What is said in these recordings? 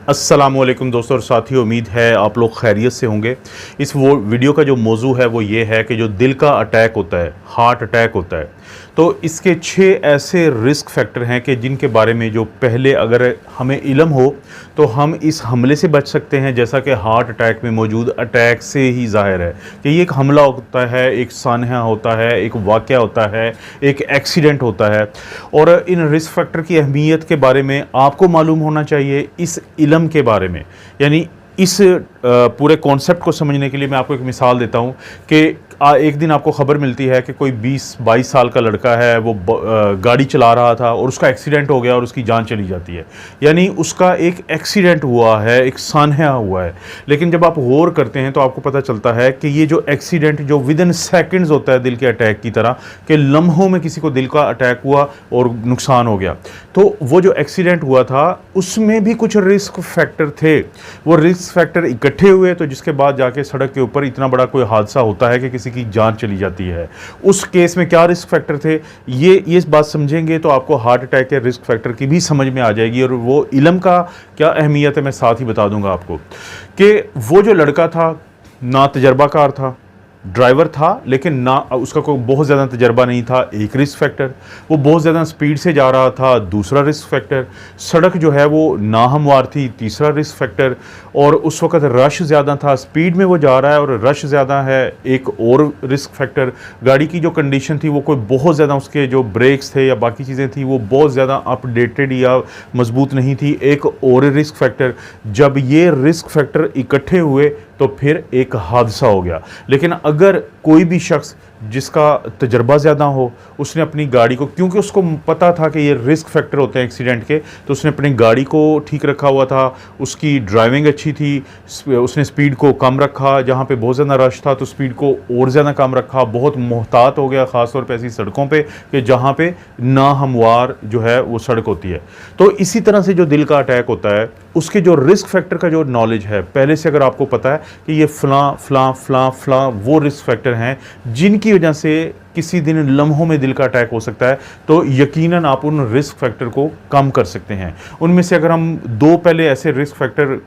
अस्सलामुअलैकुम दोस्तों और साथियों, उम्मीद है आप लोग खैरियत से होंगे। इस वीडियो का जो मौजू है वो ये है कि जो दिल का अटैक होता है, हार्ट अटैक होता है, तो इसके 6 ऐसे रिस्क फैक्टर हैं कि जिनके बारे में जो पहले अगर हमें इल्म हो तो हम इस हमले से बच सकते हैं। जैसा कि हार्ट अटैक में मौजूद अटैक से ही ज़ाहिर है कि ये एक हमला होता है, एक सानहा होता है, एक वाक़या होता है, एक एक्सीडेंट होता है। और इन रिस्क फैक्टर की अहमियत के बारे में आपको मालूम होना चाहिए, इस इल्म के बारे में। यानी इस पूरे कॉन्सेप्ट को समझने के लिए मैं आपको एक मिसाल देता हूँ कि एक दिन आपको ख़बर मिलती है कि कोई 20-22 साल का लड़का है, वो गाड़ी चला रहा था और उसका एक्सीडेंट हो गया और उसकी जान चली जाती है। यानी उसका एक एक्सीडेंट हुआ है, एक सानहा हुआ है। लेकिन जब आप गौर करते हैं तो आपको पता चलता है कि ये जो एक्सीडेंट जो विदिन सेकंड्स होता है दिल के अटैक की तरह, कि लम्हों में किसी को दिल का अटैक हुआ और नुकसान हो गया। तो वो जो एक्सीडेंट हुआ था उसमें भी कुछ रिस्क फैक्टर थे। वो रिस्क फैक्टर इकट्ठे हुए तो जिसके बाद जाके सड़क के ऊपर इतना बड़ा कोई हादसा होता है कि किसी की जान चली जाती है। उस केस में क्या रिस्क फैक्टर थे, ये इस बात समझेंगे तो आपको हार्ट अटैक के रिस्क फैक्टर की भी समझ में आ जाएगी। और वो इल्म का क्या अहमियत है मैं साथ ही बता दूंगा आपको कि वो जो लड़का था ना तजर्बाकार था, ड्राइवर था लेकिन ना उसका कोई बहुत ज़्यादा तजर्बा नहीं था, एक रिस्क फैक्टर। वो बहुत ज़्यादा स्पीड से जा रहा था, दूसरा रिस्क फैक्टर। सड़क जो है वो नाहमवार थी, तीसरा रिस्क फैक्टर। और उस वक्त रश ज़्यादा था, स्पीड में वो जा रहा है और रश ज़्यादा है, एक और रिस्क फैक्टर। गाड़ी की जो कंडीशन थी वो कोई बहुत ज़्यादा, उसके जो ब्रेक्स थे या बाकी चीज़ें थी वो बहुत ज़्यादा अपडेटेड या मजबूत नहीं थी, एक और रिस्क फैक्टर। जब ये रिस्क फैक्टर इकट्ठे हुए तो फिर एक हादसा हो गया। लेकिन अगर कोई भी शख्स जिसका तजर्बा ज़्यादा हो, उसने अपनी गाड़ी को, क्योंकि उसको पता था कि ये रिस्क फैक्टर होते हैं एक्सीडेंट के, तो उसने अपनी गाड़ी को ठीक रखा हुआ था, उसकी ड्राइविंग अच्छी थी, उसने स्पीड को कम रखा, जहाँ पे बहुत ज़्यादा रश था तो स्पीड को और ज़्यादा कम रखा, बहुत मोहतात हो गया ख़ास तौर पे ऐसी सड़कों पे कि जहाँ पे नाहमवार जो है वो सड़क होती है। तो इसी तरह से जो दिल का अटैक होता है उसके जो रिस्क फैक्टर का जो नॉलेज है पहले से, अगर आपको पता है कि ये फ़लाँ फ़लाँ फ़लाँ फ़लाँ वो रिस्क फैक्टर हैं जिनकी वजह से किसी दिन लम्हों में दिल का अटैक हो सकता है, तो यकीनन आप उन रिस्क फैक्टर को कम कर सकते हैं। उनमें से अगर हम 2 पहले ऐसे रिस्क फैक्टर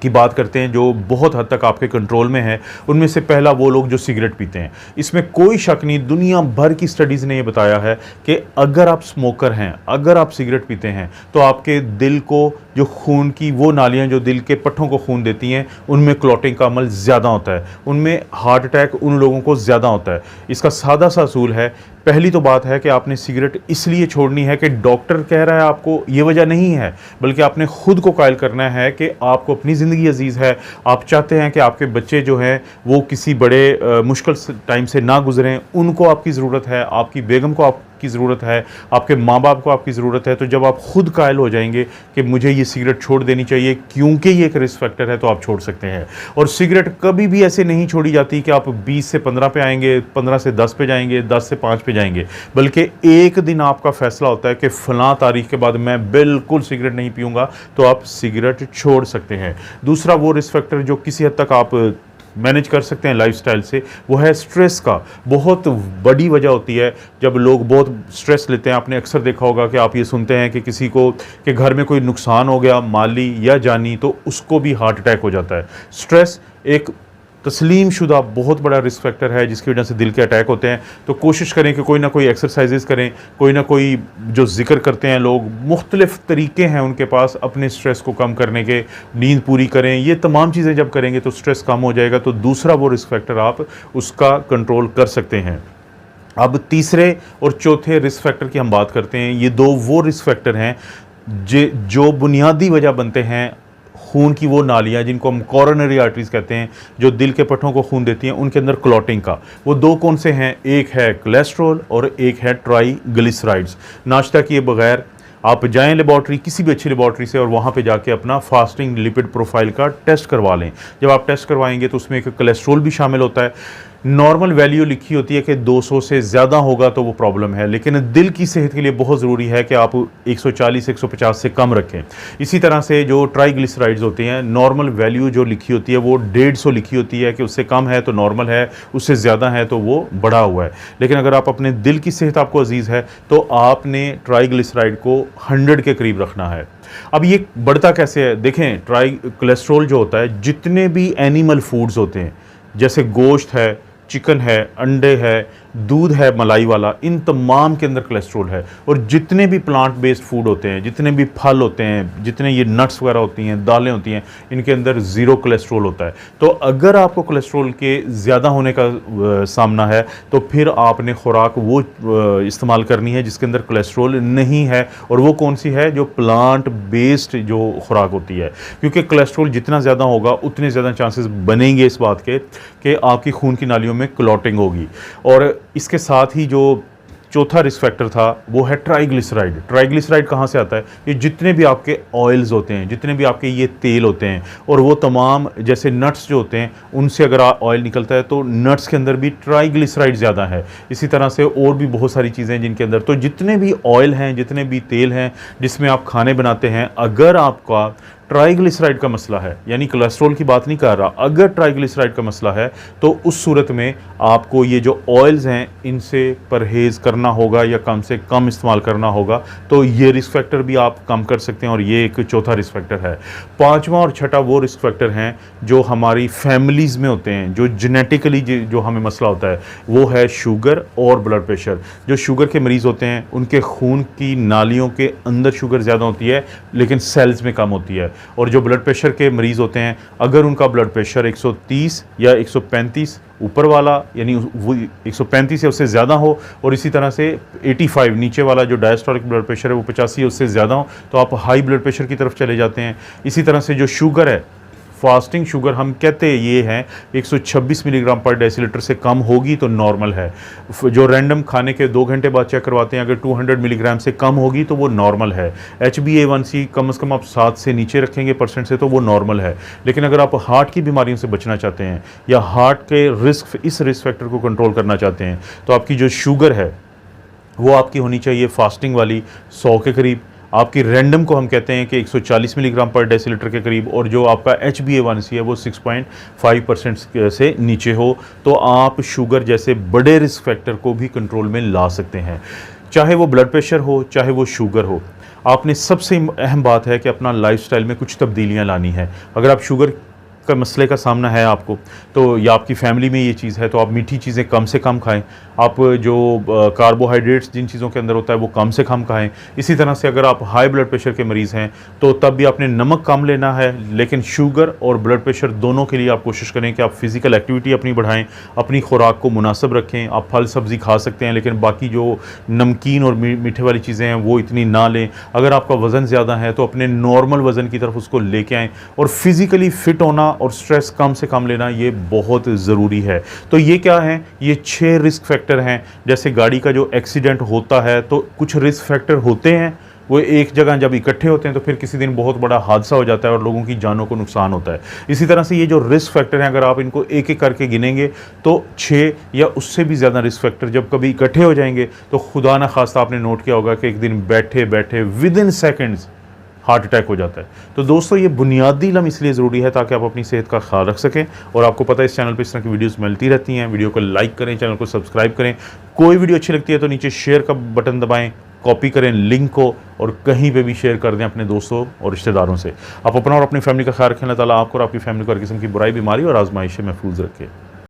की बात करते हैं जो बहुत हद तक आपके कंट्रोल में है, उनमें से पहला वो लोग जो सिगरेट पीते हैं। इसमें कोई शक नहीं, दुनिया भर की स्टडीज़ ने ये बताया है कि अगर आप स्मोकर हैं, अगर आप सिगरेट पीते हैं तो आपके दिल को जो खून की वो नालियाँ जो दिल के पट्ठों को खून देती हैं उनमें क्लॉटिंग का अमल ज़्यादा होता है, उनमें हार्ट अटैक उन लोगों को ज़्यादा होता है। इसका सादा सा असूल है, पहली तो बात है कि आपने सिगरेट इसलिए छोड़नी है कि डॉक्टर कह रहा है आपको, ये वजह नहीं है, बल्कि आपने खुद को कायल करना है कि आपको अपनी ज़िंदगी अजीज़ है। आप चाहते हैं कि आपके बच्चे जो हैं वो किसी बड़े मुश्किल टाइम से ना गुजरें, उनको आपकी ज़रूरत है, आपकी बेगम को आपकी ज़रूरत है, आपके माँ बाप को आपकी ज़रूरत है। तो जब आप खुद कायल हो जाएंगे कि मुझे ये सिगरेट छोड़ देनी चाहिए क्योंकि ये एक रिस्क फैक्टर है, तो आप छोड़ सकते हैं। और सिगरेट कभी भी ऐसे नहीं छोड़ी जाती कि आप 20 से 15 पे आएंगे, 15 से 10 पे जाएंगे, 10 से 5 पे जाएंगे, बल्कि एक दिन आपका फैसला होता है कि फ़लाँ तारीख के बाद मैं बिल्कुल सिगरेट नहीं पीऊँगा, तो आप सिगरेट छोड़ सकते हैं। दूसरा वो रिस्क फैक्टर जो किसी हद तक आप मैनेज कर सकते हैं लाइफस्टाइल से, वो है स्ट्रेस का। बहुत बड़ी वजह होती है जब लोग बहुत स्ट्रेस लेते हैं। आपने अक्सर देखा होगा कि आप ये सुनते हैं कि किसी को कि घर में कोई नुकसान हो गया माली या जानी तो उसको भी हार्ट अटैक हो जाता है। स्ट्रेस एक तस्लीम शुदा बहुत बड़ा रिस्क फैक्टर है जिसकी वजह से दिल के अटैक होते हैं। तो कोशिश करें कि कोई ना कोई एक्सरसाइजेस करें, कोई ना कोई जो जिक्र करते हैं लोग, मुख्तलिफ़ तरीके हैं उनके पास अपने स्ट्रेस को कम करने के। नींद पूरी करें, ये तमाम चीज़ें जब करेंगे तो स्ट्रेस कम हो जाएगा। तो दूसरा वो रिस्क फैक्टर आप उसका कंट्रोल कर सकते हैं। अब तीसरे और चौथे रिस्क फैक्टर की हम बात करते हैं। ये 2 वो रिस्क फैक्टर हैं जो बुनियादी वजह बनते हैं खून की वो नालियाँ जिनको हम कोरोनरी आर्टरीज़ कहते हैं, जो दिल के पट्ठों को खून देती हैं, उनके अंदर क्लॉटिंग का। वो 2 कौन से हैं, एक है कोलेस्ट्रॉल और एक है ट्राइग्लिसराइड्स। नाश्ता किए बगैर आप जाएं लेबॉर्ट्री, किसी भी अच्छी लेबॉर्ट्री से, और वहाँ पे जाके अपना फास्टिंग लिपिड प्रोफाइल का टेस्ट करवा लें। जब आप टेस्ट करवाएंगे तो उसमें एक कोलेस्ट्रॉल भी शामिल होता है। नॉर्मल वैल्यू लिखी होती है कि 200 से ज़्यादा होगा तो वो प्रॉब्लम है, लेकिन दिल की सेहत के लिए बहुत ज़रूरी है कि आप 140-150 से कम रखें। इसी तरह से जो ट्राइग्लिसराइड्स होते हैं, नॉर्मल वैल्यू जो लिखी होती है वो 150 लिखी होती है कि उससे कम है तो नॉर्मल है, उससे ज़्यादा है तो वो बढ़ा हुआ है। लेकिन अगर आप अपने दिल की सेहत आपको अजीज़ है तो आपने ट्राइग्लिसराइड को 100 के करीब रखना है। अब ये बढ़ता कैसे है देखें, कोलेस्ट्रॉल जो होता है, जितने भी एनिमल फूड्स होते हैं जैसे गोश्त है, चिकन है, अंडे है, दूध है मलाई वाला, इन तमाम के अंदर कोलेस्ट्रॉल है। और जितने भी प्लांट बेस्ड फूड होते हैं, जितने भी फल होते हैं, जितने ये नट्स वगैरह होती हैं, दालें होती हैं, इनके अंदर ज़ीरो कोलेस्ट्रॉल होता है। तो अगर आपको कोलेस्ट्रॉल के ज़्यादा होने का सामना है तो फिर आपने खुराक वो इस्तेमाल करनी है जिसके अंदर कोलेस्ट्रॉल नहीं है। और वो कौन सी है? जो प्लांट बेस्ड जो खुराक होती है, क्योंकि कोलेस्ट्रॉल जितना ज़्यादा होगा उतने ज़्यादा चांसेस बनेंगे इस बात के कि आपकी खून की नालियों में क्लॉटिंग होगी। और इसके साथ ही जो चौथा रिस्क फैक्टर था वो है ट्राइग्लिसराइड। ट्राइग्लिसराइड कहाँ से आता है? ये जितने भी आपके ऑयल्स होते हैं, जितने भी आपके ये तेल होते हैं, और वो तमाम जैसे नट्स जो होते हैं उनसे अगर ऑयल निकलता है तो नट्स के अंदर भी ट्राइग्लिसराइड ज़्यादा है। इसी तरह से और भी बहुत सारी चीज़ें हैं जिनके अंदर, तो जितने भी ऑयल हैं, जितने भी तेल हैं जिसमें आप खाने बनाते हैं, अगर आपका ट्राइग्लिसराइड का मसला है, यानी कोलेस्ट्रॉल की बात नहीं कर रहा, अगर ट्राइग्लिसराइड का मसला है तो उस सूरत में आपको ये जो ऑयल्स हैं इनसे परहेज़ करना होगा या कम से कम इस्तेमाल करना होगा। तो ये रिस्क फैक्टर भी आप कम कर सकते हैं और ये एक चौथा रिस्क फैक्टर है। पांचवा और छठा वो रिस्क फैक्टर हैं जो हमारी फैमिलीज़ में होते हैं, जो जेनेटिकली जो हमें मसला होता है, वो है शुगर और ब्लड प्रेशर। जो शुगर के मरीज़ होते हैं उनके खून की नालियों के अंदर शुगर ज़्यादा होती है लेकिन सेल्स में कम होती है। और जो ब्लड प्रेशर के मरीज़ होते हैं, अगर उनका ब्लड प्रेशर 130 या 135 ऊपर वाला, यानी वो 135 या उससे ज़्यादा हो, और इसी तरह से 85 नीचे वाला जो डायस्टोलिक ब्लड प्रेशर है वो 85 या उससे ज़्यादा हो, तो आप हाई ब्लड प्रेशर की तरफ चले जाते हैं। इसी तरह से जो शुगर है, फास्टिंग शुगर हम कहते हैं ये है 126 मिलीग्राम पर डेसीलीटर से कम होगी तो नॉर्मल है। जो रैंडम खाने के 2 घंटे बाद चेक करवाते हैं, अगर 200 मिलीग्राम से कम होगी तो वो नॉर्मल है। HbA1c कम से कम आप 7 से नीचे रखेंगे परसेंट से तो वो नॉर्मल है। लेकिन अगर आप हार्ट की बीमारियों से बचना चाहते हैं या हार्ट के इस रिस्क फैक्टर को कंट्रोल करना चाहते हैं तो आपकी जो शुगर है वो आपकी होनी चाहिए फास्टिंग वाली 100 के करीब। आपकी रैंडम को हम कहते हैं कि 140 मिलीग्राम पर डेसीलीटर के करीब, और जो आपका HbA1c है वो 6.5% से नीचे हो, तो आप शुगर जैसे बड़े रिस्क फैक्टर को भी कंट्रोल में ला सकते हैं। चाहे वो ब्लड प्रेशर हो, चाहे वो शुगर हो, आपने सबसे अहम बात है कि अपना लाइफस्टाइल में कुछ तब्दीलियां लानी है। अगर आप शुगर का मसले का सामना है आपको, तो या आपकी फैमिली में ये चीज़ है, तो आप मीठी चीज़ें कम से कम खाएं। आप जो कार्बोहाइड्रेट्स जिन चीज़ों के अंदर होता है वो कम से कम खाएं। इसी तरह से अगर आप हाई ब्लड प्रेशर के मरीज़ हैं तो तब भी आपने नमक कम लेना है, लेकिन शुगर और ब्लड प्रेशर दोनों के लिए आप कोशिश करें कि आप फिज़िकल एक्टिविटी अपनी बढ़ाएं, अपनी खुराक को मुनासिब रखें। आप फल सब्ज़ी खा सकते हैं लेकिन बाकी जो नमकीन और मीठे वाली चीज़ें हैं वो इतनी ना लें। अगर आपका वज़न ज़्यादा है तो अपने नॉर्मल वज़न की तरफ उसको लेके आएँ, और फिज़िकली फ़िट होना और स्ट्रेस कम से कम लेना ये बहुत ज़रूरी है। तो ये क्या है? ये 6 रिस्क फैक्टर हैं। जैसे गाड़ी का जो एक्सीडेंट होता है तो कुछ रिस्क फैक्टर होते हैं, वो एक जगह जब इकट्ठे होते हैं तो फिर किसी दिन बहुत बड़ा हादसा हो जाता है और लोगों की जानों को नुकसान होता है। इसी तरह से ये जो रिस्क फैक्टर हैं, अगर आप इनको एक एक करके गिनेंगे तो 6 या उससे भी ज़्यादा रिस्क फैक्टर जब कभी इकट्ठे हो जाएंगे तो खुदा न खास्ता आपने नोट किया होगा कि एक दिन बैठे बैठे with in seconds heart attack हो जाता है। तो दोस्तों ये बुनियादी इल्म इसलिए ज़रूरी है ताकि आप अपनी सेहत का ख्याल रख सकें। और आपको पता है इस चैनल पे इस तरह की वीडियोस मिलती रहती हैं। वीडियो को लाइक करें, चैनल को सब्सक्राइब करें। कोई वीडियो अच्छी लगती है तो नीचे शेयर का बटन दबाएं, कॉपी करें लिंक को और कहीं पे भी शेयर कर दें अपने दोस्तों और रिश्तेदारों से। आप अपना और अपनी फैमिली का ख्याल रखें। अल्लाह ताला आपको और आपकी फैमिली को हर किस्म की बुराई, बीमारी और आजमाइश से महफूज रखे।